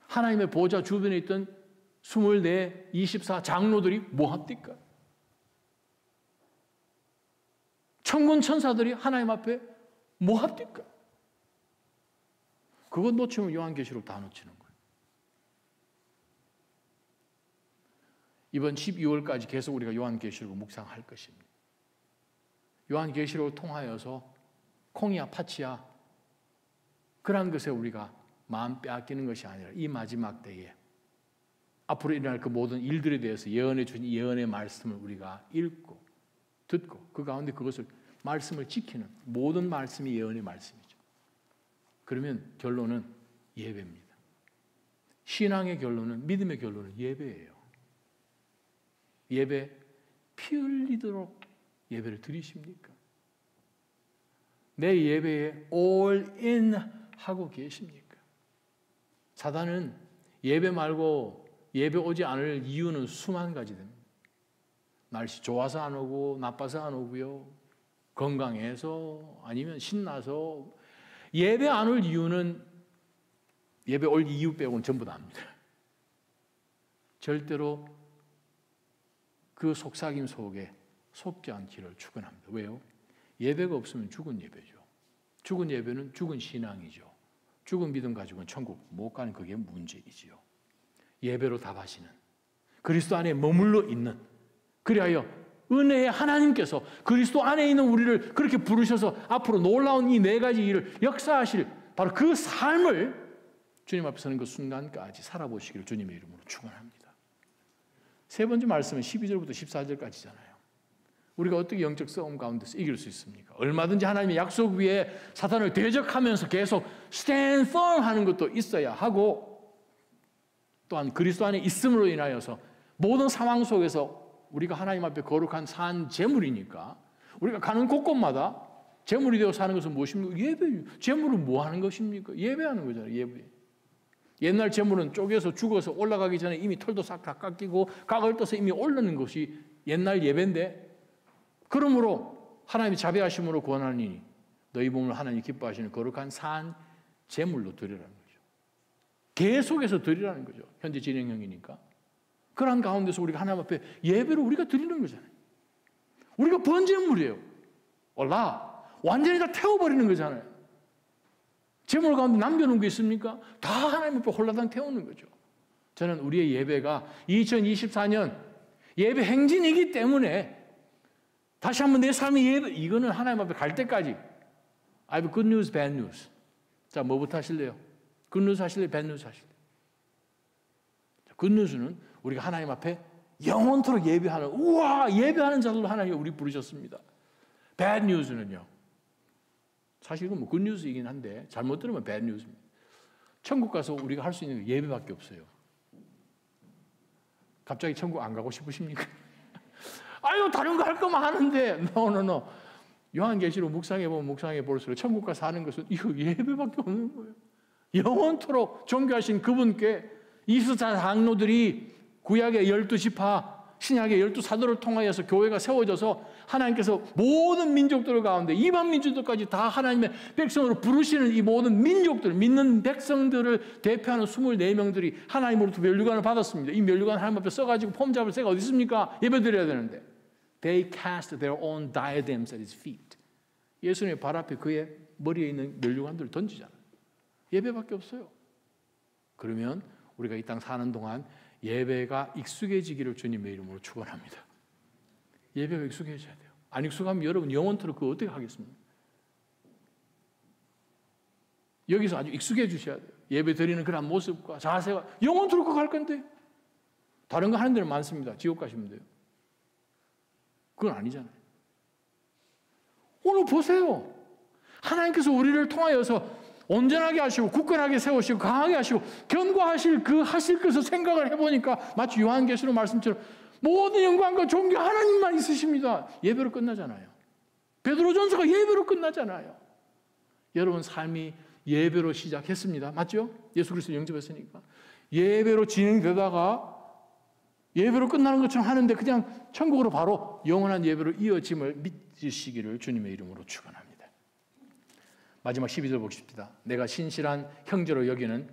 하나님의 보좌 주변에 있던 24, 24 장로들이 뭐합니까? 천군 천사들이 하나님 앞에 뭐합니까? 그것 놓치면 요한계시록 다 놓치는 거예요. 이번 12월까지 계속 우리가 요한계시록을 묵상할 것입니다. 요한계시록을 통하여서 콩이야 파치야 그런 것에 우리가 마음 빼앗기는 것이 아니라 이 마지막 때에 앞으로 일어날 그 모든 일들에 대해서 예언해 주신 예언의 말씀을 우리가 읽고 듣고 그 가운데 그것을 말씀을 지키는 모든 말씀이 예언의 말씀이죠. 그러면 결론은 예배입니다. 신앙의 결론은, 믿음의 결론은 예배예요. 예배 피 흘리도록 예배를 드리십니까? 내 예배에 all in 하고 계십니까? 사단은 예배 말고 예배 오지 않을 이유는 수만 가지 됩니다. 날씨 좋아서 안 오고 나빠서 안 오고요. 건강해서 아니면 신나서. 예배 안 올 이유는 예배 올 이유 빼고는 전부 다 합니다. 절대로 그 속삭임 속에 속지 않기를 축원합니다. 왜요? 예배가 없으면 죽은 예배죠. 죽은 예배는 죽은 신앙이죠. 죽은 믿음 가지고는 천국 못 가는 그게 문제이지요. 예배로 답하시는 그리스도 안에 머물러 있는, 그리하여 은혜의 하나님께서 그리스도 안에 있는 우리를 그렇게 부르셔서 앞으로 놀라운 이 네 가지 일을 역사하실 바로 그 삶을 주님 앞에 서는 그 순간까지 살아보시기를 주님의 이름으로 축원합니다. 세 번째 말씀은 12절부터 14절까지잖아요. 우리가 어떻게 영적 싸움 가운데서 이길 수 있습니까? 얼마든지 하나님의 약속 위에 사탄을 대적하면서 계속 stand firm 하는 것도 있어야 하고, 또한 그리스도 안에 있음으로 인하여서 모든 상황 속에서 우리가 하나님 앞에 거룩한 산 제물이니까 우리가 가는 곳곳마다 제물이 되어 사는 것은 무엇입니까? 예배. 제물은 뭐 하는 것입니까? 예배하는 거잖아요. 예배. 옛날 제물은 쪼개서 죽어서 올라가기 전에 이미 털도 싹 다 깎이고 각을 떠서 이미 올르는 것이 옛날 예배인데, 그러므로 하나님이 자비하심으로 구원하니 너희 몸을 하나님이 기뻐하시는 거룩한 산 제물로 드리라는 거죠. 계속해서 드리라는 거죠. 현재 진행형이니까. 그러한 가운데서 우리가 하나님 앞에 예배로 우리가 드리는 거잖아요. 우리가 번제물이에요. 완전히 다 태워버리는 거잖아요. 제물 가운데 남겨놓은 게 있습니까? 다 하나님 앞에 홀라당 태우는 거죠. 저는 우리의 예배가 2024년 예배 행진이기 때문에 다시 한번 내 삶의 예배, 이거는 하나님 앞에 갈 때까지 I have good news, bad news. 자, 뭐부터 하실래요? good news 하실래요? bad news 하실래요? good news는 우리가 하나님 앞에 영원토록 예배하는, 우와, 예배하는 자들로 하나님이 우리 부르셨습니다. bad news는요, 사실 이건 뭐 good news이긴 한데 잘못 들으면 bad news입니다. 천국 가서 우리가 할 수 있는 게 예배밖에 없어요. 갑자기 천국 안 가고 싶으십니까? 아유, 다른 거 할 거만 하는데. No. 요한계시록 묵상해 볼수록 천국 가서 하는 것은 이거 예배밖에 없는 거예요. 영원토록 존귀하신 그분께 24 장로들이 구약의 12지파, 신약의 12사도를 통하여서 교회가 세워져서 하나님께서 모든 민족들 가운데 이방 민족들까지 다 하나님의 백성으로 부르시는 이 모든 민족들, 믿는 백성들을 대표하는 24명들이 하나님으로부터 면류관을 받았습니다. 이 면류관 하나님 앞에 써가지고 폼 잡을 새가 어디 있습니까? 예배 드려야 되는데. They cast their own diadems at his feet. 예수님의 발 앞에 그의 머리에 있는 면류관들을 던지잖아요. 예배밖에 없어요. 그러면 우리가 이 땅 사는 동안 예배가 익숙해지기를 주님의 이름으로 축원합니다. 예배가 익숙해져야 돼요. 안 익숙하면 여러분 영원토록 그거 어떻게 하겠습니까? 여기서 아주 익숙해 주셔야 돼요. 예배 드리는 그런 모습과 자세가 영원토록 그거 할 건데, 다른 거 하는 데는 많습니다. 지옥 가시면 돼요. 그건 아니잖아요. 오늘 보세요. 하나님께서 우리를 통하여서 온전하게 하시고 굳건하게 세우시고 강하게 하시고 견고하실 그 하실 것을 생각을 해보니까 마치 요한계시록 말씀처럼 모든 영광과 존귀 하나님만 있으십니다. 예배로 끝나잖아요. 베드로전서가 예배로 끝나잖아요. 여러분 삶이 예배로 시작했습니다. 맞죠? 예수 그리스도를 영접했으니까. 예배로 진행되다가 예배로 끝나는 것처럼 하는데 그냥 천국으로 바로 영원한 예배로 이어짐을 믿으시기를 주님의 이름으로 축원합니다. 마지막 12절 보십시다. 내가 신실한 형제로 여기는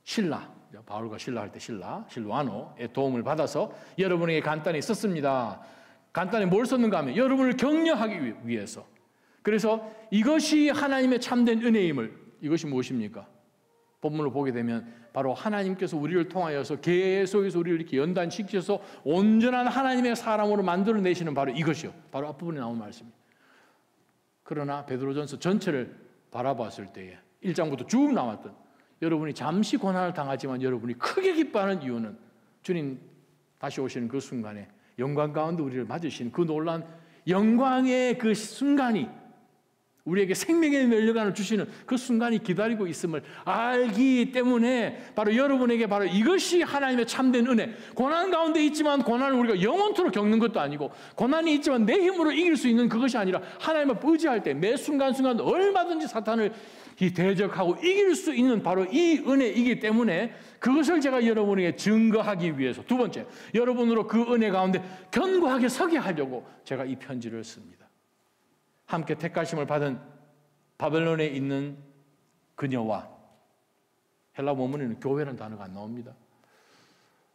실라, 바울과 실라 할 때 실와노의 도움을 받아서 여러분에게 간단히 썼습니다. 간단히 뭘 썼는가 하면 여러분을 격려하기 위해서. 그래서 이것이 하나님의 참된 은혜임을, 이것이 무엇입니까? 본문을 보게 되면 바로 하나님께서 우리를 통하여서 계속해서 우리를 이렇게 연단시켜서 온전한 하나님의 사람으로 만들어내시는 바로 이것이요. 바로 앞부분에 나온 말씀입니다. 그러나 베드로전서 전체를 바라봤을 때에 1장부터 쭉 나왔던 여러분이 잠시 고난을 당하지만 여러분이 크게 기뻐하는 이유는 주님 다시 오시는 그 순간에 영광 가운데 우리를 맞으시는 그 놀라운 영광의 그 순간이 우리에게 생명의 멸류관을 주시는 그 순간이 기다리고 있음을 알기 때문에 바로 여러분에게 바로 이것이 하나님의 참된 은혜. 고난 가운데 있지만 고난을 우리가 영원토록 겪는 것도 아니고, 고난이 있지만 내 힘으로 이길 수 있는 그것이 아니라 하나님을 의지할 때 매 순간순간 얼마든지 사탄을 대적하고 이길 수 있는 바로 이 은혜이기 때문에 그것을 제가 여러분에게 증거하기 위해서, 두 번째, 여러분으로 그 은혜 가운데 견고하게 서게 하려고 제가 이 편지를 씁니다. 함께 택하심을 받은 바벨론에 있는 그녀와, 헬라 원문에는 교회라는 단어가 안 나옵니다.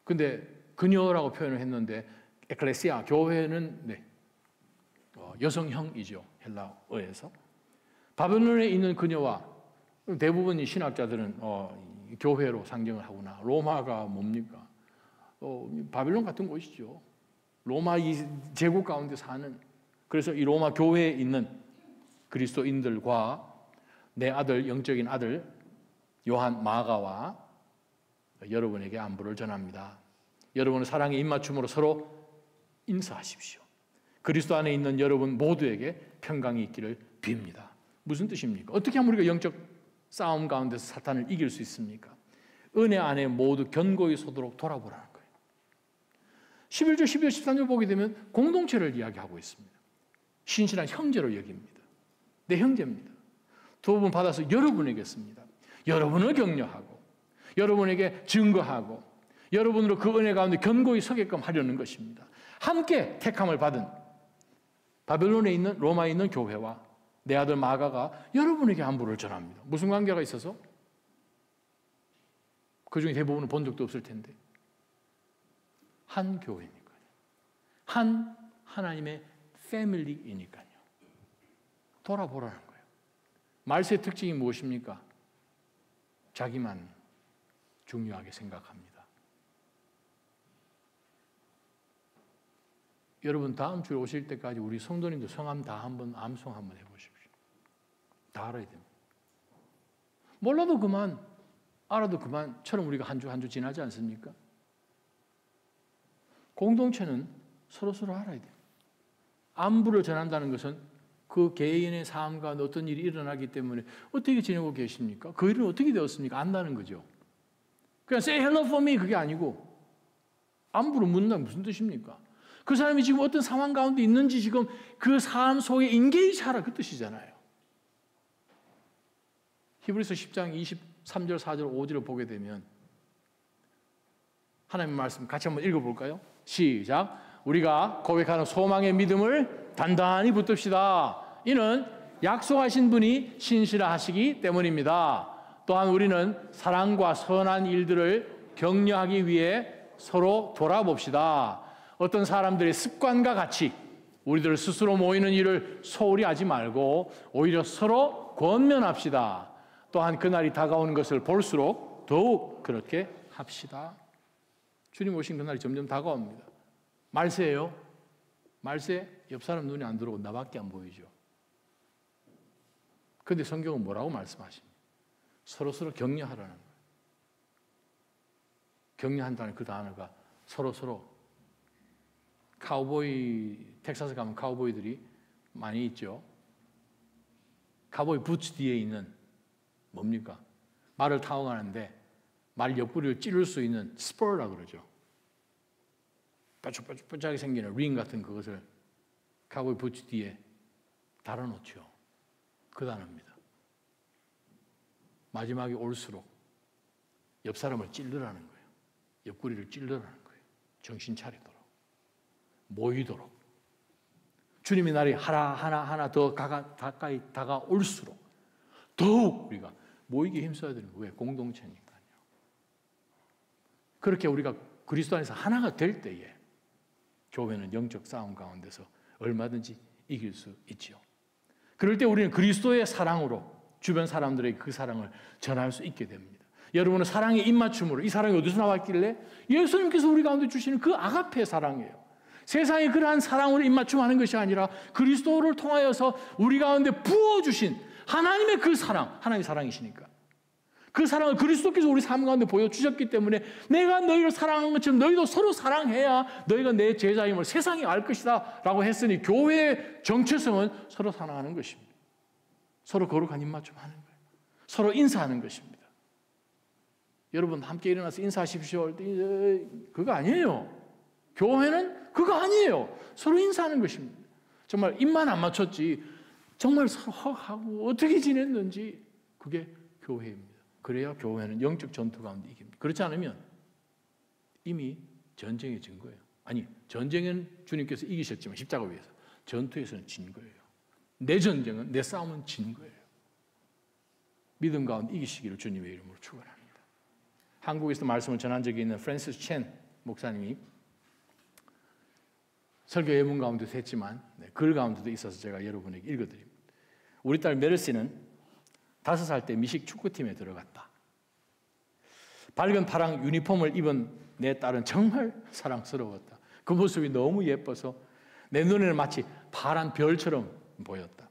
근데 그녀라고 표현을 했는데 에클레시아, 교회는 여성형이죠, 헬라어에서. 바벨론에 있는 그녀와, 대부분 신학자들은 교회로 상정을 하구나. 로마가 뭡니까? 바벨론 같은 곳이죠. 로마 이 제국 가운데 사는, 그래서 이 로마 교회에 있는 그리스도인들과 내 아들, 영적인 아들 요한 마가와 여러분에게 안부를 전합니다. 여러분은 사랑의 입맞춤으로 서로 인사하십시오. 그리스도 안에 있는 여러분 모두에게 평강이 있기를 빕니다. 무슨 뜻입니까? 어떻게 하면 우리가 영적 싸움 가운데서 사탄을 이길 수 있습니까? 은혜 안에 모두 견고히 서도록 돌아보라는 거예요. 11절, 12절, 13절 보게 되면 공동체를 이야기하고 있습니다. 신실한 형제로 여깁니다. 내 형제입니다. 도움을 받아서 여러분에게 씁니다. 여러분을 격려하고 여러분에게 증거하고 여러분으로 그 은혜 가운데 견고히 서게끔 하려는 것입니다. 함께 택함을 받은 바벨론에 있는, 로마에 있는 교회와 내 아들 마가가 여러분에게 안부를 전합니다. 무슨 관계가 있어서? 그 중에 대부분은 본 적도 없을 텐데 한 교회니까요. 한 하나님의 패밀리이니까요. 돌아보라는 거예요. 말세의 특징이 무엇입니까? 자기만 중요하게 생각합니다. 여러분 다음 주에 오실 때까지 우리 성도님들 성함 다 한번 암송 한번 해보십시오. 다 알아야 됩니다. 몰라도 그만, 알아도 그만처럼 우리가 한 주 지나지 않습니까? 공동체는 서로서로 알아야 돼요. 안부를 전한다는 것은 그 개인의 삶 가운데 어떤 일이 일어나기 때문에 어떻게 지내고 계십니까? 그 일은 어떻게 되었습니까? 안다는 거죠. 그냥 say hello for me 그게 아니고 안부를 묻는다는 무슨 뜻입니까? 그 사람이 지금 어떤 상황 가운데 있는지 지금 그 삶 속에 인게이지하라 그 뜻이잖아요. 히브리서 10장 23절, 4절, 5절을 보게 되면 하나님의 말씀 같이 한번 읽어볼까요? 시작. 우리가 고백하는 소망의 믿음을 단단히 붙듭시다. 이는 약속하신 분이 신실하시기 때문입니다. 또한 우리는 사랑과 선한 일들을 격려하기 위해 서로 돌아봅시다. 어떤 사람들의 습관과 같이 우리들 스스로 모이는 일을 소홀히 하지 말고 오히려 서로 권면합시다. 또한 그날이 다가오는 것을 볼수록 더욱 그렇게 합시다. 주님 오신 그날이 점점 다가옵니다. 말세예요. 말세 옆 사람 눈에 안 들어오고 나밖에 안 보이죠. 그런데 성경은 뭐라고 말씀하십니까? 서로서로 격려하라는 거예요. 격려한다는 그 단어가 서로서로 카우보이, 텍사스 가면 카우보이들이 많이 있죠. 카우보이 부츠 뒤에 있는 뭡니까? 말을 타고 가는데 말 옆구리를 찌를 수 있는 스퍼라고 그러죠. 뾰족뾰족하게 생기는 링 같은 그것을 카우보이 부츠 뒤에 달아놓죠. 그 단어입니다. 마지막에 올수록 옆 사람을 찔러라는 거예요. 옆구리를 찔러라는 거예요. 정신 차리도록. 모이도록. 주님의 날이 하나 더 가까이 다가올수록 더욱 우리가 모이기에 힘써야 되는 거예요. 왜? 공동체니까요. 그렇게 우리가 그리스도 안에서 하나가 될 때에 교회는 영적 싸움 가운데서 얼마든지 이길 수 있지요. 그럴 때 우리는 그리스도의 사랑으로 주변 사람들에게 그 사랑을 전할 수 있게 됩니다. 여러분은 사랑의 입맞춤으로 이 사랑이 어디서 나왔길래? 예수님께서 우리 가운데 주시는 그 아가페 사랑이에요. 세상에 그러한 사랑으로 입맞춤하는 것이 아니라 그리스도를 통하여서 우리 가운데 부어주신 하나님의 그 사랑, 하나님의 사랑이시니까 그 사랑을 그리스도께서 우리 삶 가운데 보여주셨기 때문에 내가 너희를 사랑하는 것처럼 너희도 서로 사랑해야 너희가 내 제자임을 세상이 알 것이다 라고 했으니 교회의 정체성은 서로 사랑하는 것입니다. 서로 거룩한 입맞 좀 하는 거예요. 서로 인사하는 것입니다. 여러분 함께 일어나서 인사하십시오. 그거 아니에요. 교회는 그거 아니에요. 서로 인사하는 것입니다. 정말 입만 안 맞췄지 정말 서로 하고 어떻게 지냈는지 그게 교회입니다. 그래야 교회는 영적 전투 가운데 이깁니다. 그렇지 않으면 이미 전쟁에 진 거예요. 아니, 전쟁은 주님께서 이기셨지만 십자가 위에서 전투에서는 진 거예요. 내 전쟁은, 내 싸움은 진 거예요. 믿음 가운데 이기시기를 주님의 이름으로 축원합니다. 한국에서 말씀을 전한 적이 있는 프랜시스 첸 목사님이 설교 예문 가운데도 했지만 글 가운데도 있어서 제가 여러분에게 읽어드립니다. 우리 딸 메르시는 5살 때 미식 축구팀에 들어갔다. 밝은 파랑 유니폼을 입은 내 딸은 정말 사랑스러웠다. 그 모습이 너무 예뻐서 내 눈에는 마치 파란 별처럼 보였다.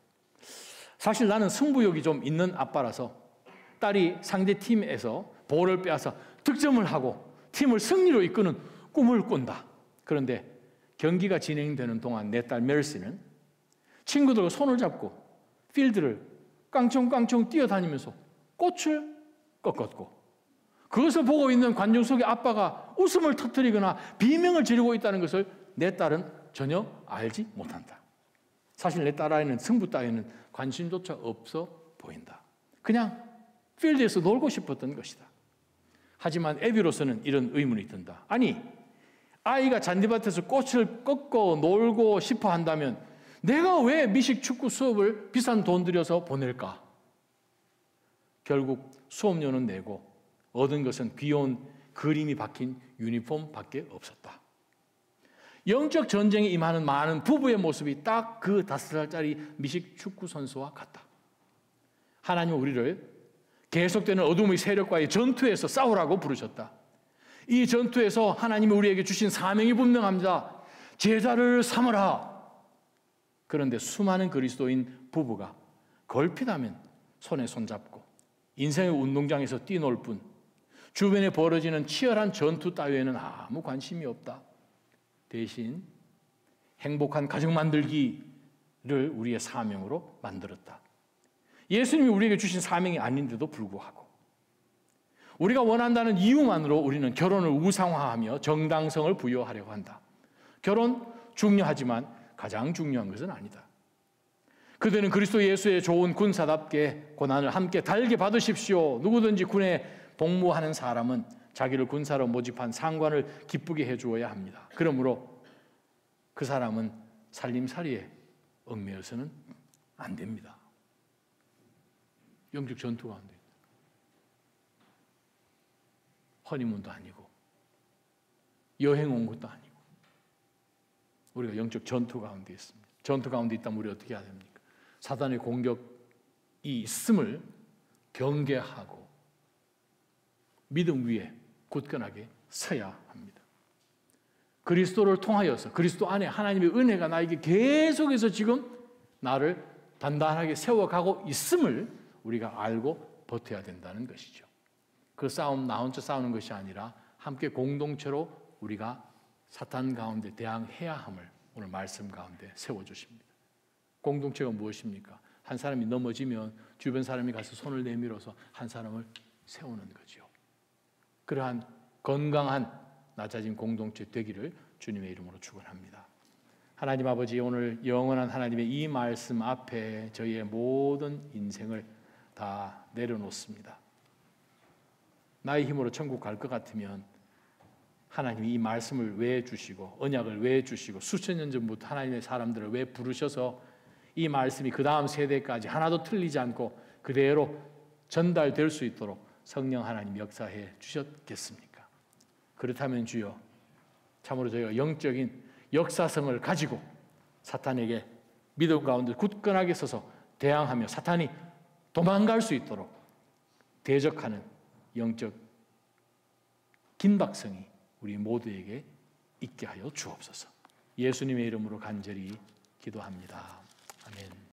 사실 나는 승부욕이 좀 있는 아빠라서 딸이 상대 팀에서 볼을 빼앗아 득점을 하고 팀을 승리로 이끄는 꿈을 꾼다. 그런데 경기가 진행되는 동안 내 딸 메르시는 친구들과 손을 잡고 필드를 깡총깡총 뛰어다니면서 꽃을 꺾었고 그것을 보고 있는 관중 속의 아빠가 웃음을 터뜨리거나 비명을 지르고 있다는 것을 내 딸은 전혀 알지 못한다. 사실 내 딸아이는 승부 따위는 관심조차 없어 보인다. 그냥 필드에서 놀고 싶었던 것이다. 하지만 애비로서는 이런 의문이 든다. 아니, 아이가 잔디밭에서 꽃을 꺾고 놀고 싶어 한다면 내가 왜 미식 축구 수업을 비싼 돈 들여서 보낼까? 결국 수업료는 내고 얻은 것은 귀여운 그림이 박힌 유니폼밖에 없었다. 영적 전쟁에 임하는 많은 부부의 모습이 딱 그 5살짜리 미식 축구 선수와 같다. 하나님은 우리를 계속되는 어둠의 세력과의 전투에서 싸우라고 부르셨다. 이 전투에서 하나님이 우리에게 주신 사명이 분명합니다. 제자를 삼으라. 그런데 수많은 그리스도인 부부가 걸핏하면 손에 손잡고 인생의 운동장에서 뛰놀 뿐 주변에 벌어지는 치열한 전투 따위에는 아무 관심이 없다. 대신 행복한 가정 만들기를 우리의 사명으로 만들었다. 예수님이 우리에게 주신 사명이 아닌데도 불구하고 우리가 원한다는 이유만으로 우리는 결혼을 우상화하며 정당성을 부여하려고 한다. 결혼 중요하지만 가장 중요한 것은 아니다. 그들은 그리스도 예수의 좋은 군사답게 고난을 함께 달게 받으십시오. 누구든지 군에 복무하는 사람은 자기를 군사로 모집한 상관을 기쁘게 해주어야 합니다. 그러므로 그 사람은 살림살이에 얽매여서는 안 됩니다. 영적 전투 가운데 허니문도 아니고 여행 온 것도 아니고 우리가 영적 전투 가운데 있습니다. 전투 가운데 있다면 우리 어떻게 해야 됩니까? 사단의 공격이 있음을 경계하고 믿음 위에 굳건하게 서야 합니다. 그리스도를 통하여서 그리스도 안에 하나님의 은혜가 나에게 계속해서 지금 나를 단단하게 세워가고 있음을 우리가 알고 버텨야 된다는 것이죠. 그 싸움 나 혼자 싸우는 것이 아니라 함께 공동체로 우리가 사탄 가운데 대항해야 함을 오늘 말씀 가운데 세워주십니다. 공동체가 무엇입니까? 한 사람이 넘어지면 주변 사람이 가서 손을 내밀어서 한 사람을 세우는 거죠. 그러한 건강한 낮아진 공동체 되기를 주님의 이름으로 축원합니다. 하나님 아버지, 오늘 영원한 하나님의 이 말씀 앞에 저희의 모든 인생을 다 내려놓습니다. 나의 힘으로 천국 갈 것 같으면 하나님이 이 말씀을 왜 주시고 언약을 왜 주시고 수천 년 전부터 하나님의 사람들을 왜 부르셔서 이 말씀이 그 다음 세대까지 하나도 틀리지 않고 그대로 전달될 수 있도록 성령 하나님 역사해 주셨겠습니까? 그렇다면 주여, 참으로 저희가 영적인 역사성을 가지고 사탄에게 믿음 가운데 굳건하게 서서 대항하며 사탄이 도망갈 수 있도록 대적하는 영적 긴박성이 우리 모두에게 있게 하여 주옵소서. 예수님의 이름으로 간절히 기도합니다. 아멘.